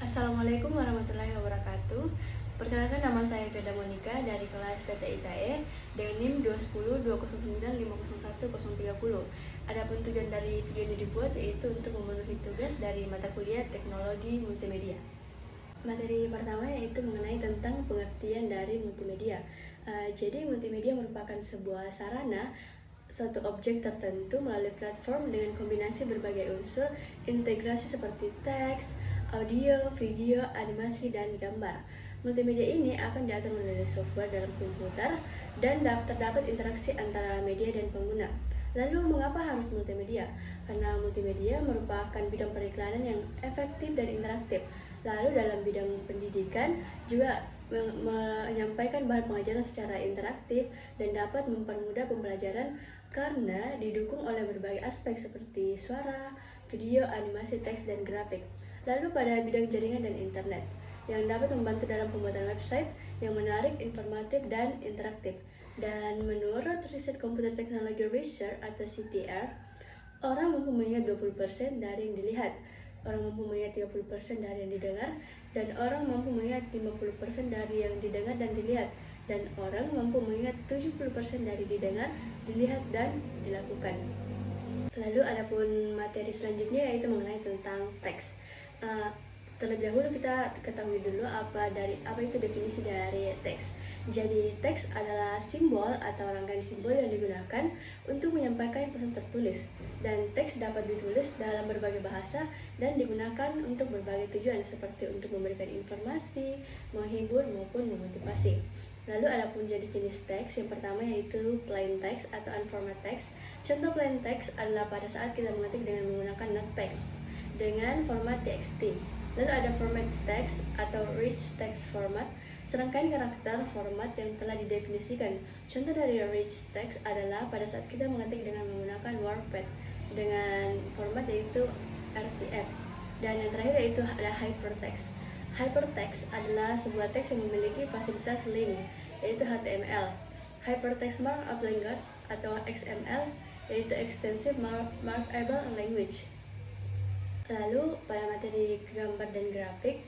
Assalamualaikum warahmatullahi wabarakatuh. Perkenalkan, nama saya Firda Monika dari kelas PTIKE dengan NIM 21020950130. Adapun tujuan dari video ini dibuat yaitu untuk memenuhi tugas dari mata kuliah Teknologi Multimedia. Materi pertama yaitu mengenai tentang pengertian dari multimedia. Jadi multimedia merupakan sebuah sarana suatu objek tertentu melalui platform dengan kombinasi berbagai unsur integrasi seperti teks, audio, video, animasi, dan gambar. Multimedia ini akan diatur melalui software dalam komputer dan terdapat interaksi antara media dan pengguna. Lalu mengapa harus multimedia? Karena multimedia merupakan bidang periklanan yang efektif dan interaktif. Lalu dalam bidang pendidikan juga menyampaikan bahan pengajaran secara interaktif dan dapat mempermudah pembelajaran karena didukung oleh berbagai aspek seperti suara, video, animasi, teks, dan grafik. Lalu pada bidang jaringan dan internet yang dapat membantu dalam pembuatan website yang menarik, informatif, dan interaktif. Dan menurut riset Computer Technology Research atau CTR, orang mampu mengingat 20% dari yang dilihat, orang mampu mengingat 30% dari yang didengar, dan orang mampu mengingat 50% dari yang didengar dan dilihat, dan orang mampu mengingat 70% dari didengar, dilihat, dan dilakukan. Lalu adapun materi selanjutnya yaitu mengenai tentang teks. Terlebih dahulu kita ketahui dulu apa itu definisi dari teks. Jadi teks adalah simbol atau rangkaian simbol yang digunakan untuk menyampaikan pesan tertulis, dan teks dapat ditulis dalam berbagai bahasa dan digunakan untuk berbagai tujuan seperti untuk memberikan informasi, menghibur, maupun memotivasi. Lalu adapun jenis teks, yang pertama yaitu plain text atau unformatted text. Contoh plain text adalah pada saat kita mengetik dengan menggunakan notepad dengan format TXT. Lalu ada format text atau rich text format, serangkaian karakter format yang telah didefinisikan. Contoh dari rich text adalah pada saat kita mengetik dengan menggunakan WordPad dengan format yaitu RTF. Dan yang terakhir yaitu ada hypertext. Hypertext adalah sebuah teks yang memiliki fasilitas link yaitu HTML. Hypertext Markup Language atau XML yaitu Extensive Markable Language. Lalu pada materi gambar dan grafik,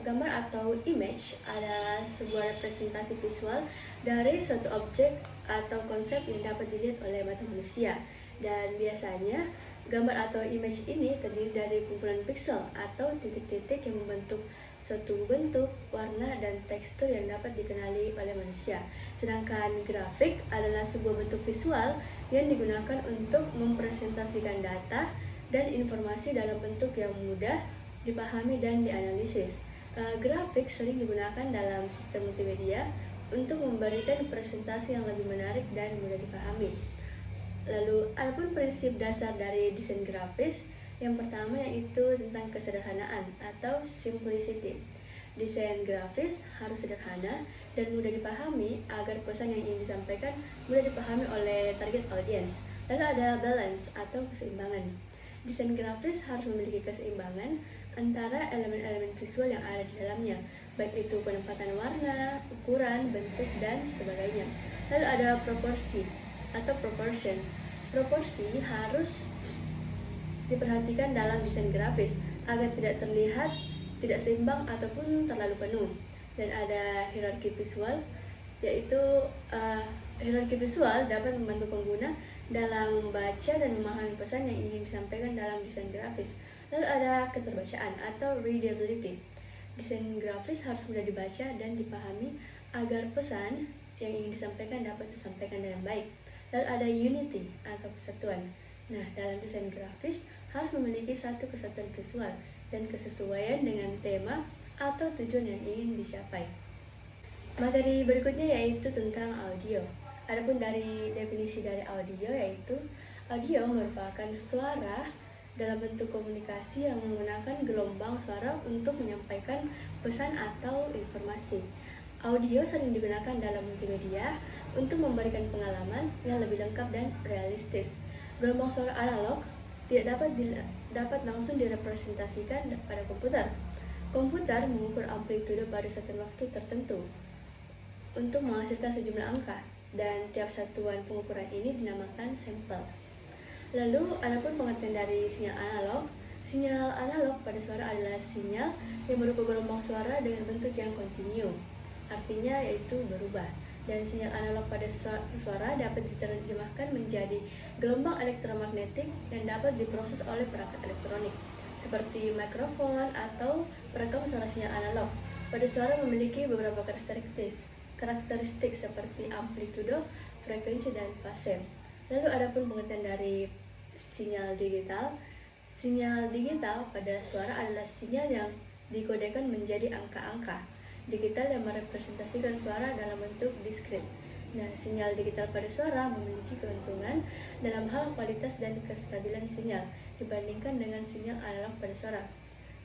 gambar atau image adalah sebuah representasi visual dari suatu objek atau konsep yang dapat dilihat oleh mata manusia. Dan biasanya gambar atau image ini terdiri dari kumpulan pixel atau titik-titik yang membentuk suatu bentuk, warna, dan tekstur yang dapat dikenali oleh manusia. Sedangkan grafik adalah sebuah bentuk visual yang digunakan untuk mempresentasikan data dan informasi dalam bentuk yang mudah dipahami dan dianalisis. Grafik sering digunakan dalam sistem multimedia untuk memberikan presentasi yang lebih menarik dan mudah dipahami. Lalu, adapun prinsip dasar dari desain grafis, yang pertama yaitu tentang kesederhanaan atau simplicity. Desain grafis harus sederhana dan mudah dipahami agar pesan yang ingin disampaikan mudah dipahami oleh target audience. Lalu ada balance atau keseimbangan. Desain grafis harus memiliki keseimbangan antara elemen-elemen visual yang ada di dalamnya, baik itu penempatan warna, ukuran, bentuk, dan sebagainya. Lalu ada proporsi atau proportion. Proporsi harus diperhatikan dalam desain grafis agar tidak terlihat tidak seimbang ataupun terlalu penuh. Dan ada hierarki visual, yaitu hierarki visual dapat membantu pengguna dalam membaca dan memahami pesan yang ingin disampaikan dalam desain grafis. Lalu ada keterbacaan atau readability. Desain grafis harus mudah dibaca dan dipahami agar pesan yang ingin disampaikan dapat disampaikan dengan baik. Lalu ada unity atau kesatuan. Nah, dalam desain grafis harus memiliki satu kesatuan visual dan kesesuaian dengan tema atau tujuan yang ingin dicapai. Materi berikutnya yaitu tentang audio. Adapun dari definisi dari audio yaitu audio merupakan suara dalam bentuk komunikasi yang menggunakan gelombang suara untuk menyampaikan pesan atau informasi. Audio sering digunakan dalam multimedia untuk memberikan pengalaman yang lebih lengkap dan realistis. Gelombang suara analog tidak dapat langsung direpresentasikan pada komputer. Komputer mengukur amplitude pada satu waktu tertentu untuk menghasilkan sejumlah angka, dan tiap satuan pengukuran ini dinamakan sampel. Lalu, adapun pengertian dari sinyal analog. Sinyal analog pada suara adalah sinyal yang berupa gelombang suara dengan bentuk yang kontinu, artinya yaitu berubah. Dan sinyal analog pada suara dapat diterjemahkan menjadi gelombang elektromagnetik yang dapat diproses oleh perangkat elektronik, seperti mikrofon atau perekam suara. Sinyal analog pada suara memiliki beberapa karakteristik seperti amplitudo, frekuensi, dan fase. Lalu adapun pengertian dari sinyal digital. Sinyal digital pada suara adalah sinyal yang dikodekan menjadi angka-angka digital yang merepresentasikan suara dalam bentuk diskrit. Nah, sinyal digital pada suara memiliki keuntungan dalam hal kualitas dan kestabilan sinyal dibandingkan dengan sinyal analog pada suara.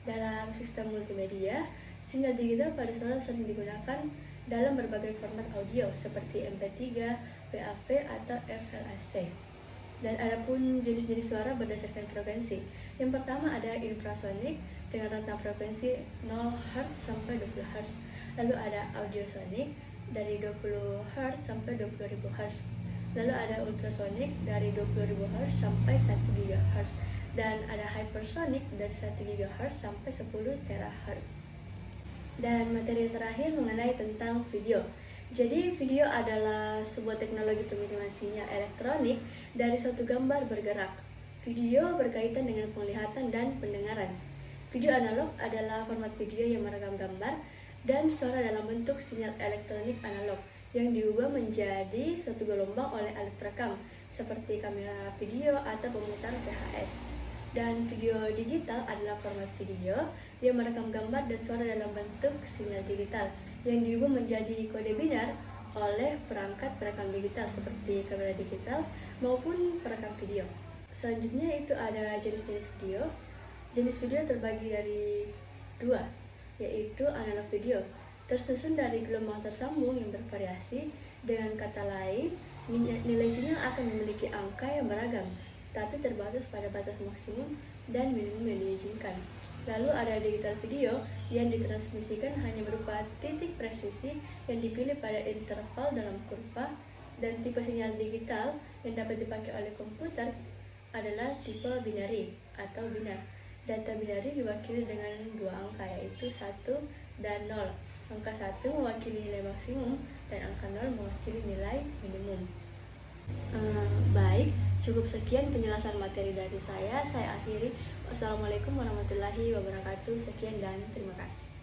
Dalam sistem multimedia, sinyal digital pada suara sering digunakan dalam berbagai format audio seperti MP3, WAV, atau FLAC. Dan adapun jenis-jenis suara berdasarkan frekuensi. Yang pertama ada infrasonik dengan rentang frekuensi 0 Hz sampai 20 Hz. Lalu ada audiosonik dari 20 Hz sampai 20.000 Hz. Lalu ada ultrasonik dari 20.000 Hz sampai 1 GHz. Dan ada hypersonik dari 1 GHz sampai 10 THz. Dan materi yang terakhir mengenai tentang video. Jadi video adalah sebuah teknologi pengiriman sinyal elektronik dari suatu gambar bergerak. Video berkaitan dengan penglihatan dan pendengaran. Video analog adalah format video yang merekam gambar dan suara dalam bentuk sinyal elektronik analog yang diubah menjadi suatu gelombang oleh alat perekam seperti kamera video atau pemutar VHS. Dan video digital adalah format video yang merekam gambar dan suara dalam bentuk sinyal digital yang diubah menjadi kode binar oleh perangkat perekam digital seperti kamera digital maupun perekam video. Selanjutnya itu ada jenis-jenis video. Jenis video terbagi dari dua, yaitu analog video, tersusun dari gelombang tersambung yang bervariasi. Dengan kata lain, nilai sinyal akan memiliki angka yang beragam, tapi terbatas pada batas maksimum dan minimum yang diizinkan. Lalu ada digital video yang ditransmisikan hanya berupa titik presisi yang dipilih pada interval dalam kurva. Dan tipe sinyal digital yang dapat dipakai oleh komputer adalah tipe binari atau binar. Data binari diwakili dengan dua angka, yaitu 1 dan 0. Angka 1 mewakili nilai maksimum dan angka 0 mewakili nilai minimum. Baik, cukup sekian penjelasan materi dari saya. Saya akhiri. Wassalamualaikum warahmatullahi wabarakatuh. Sekian dan terima kasih.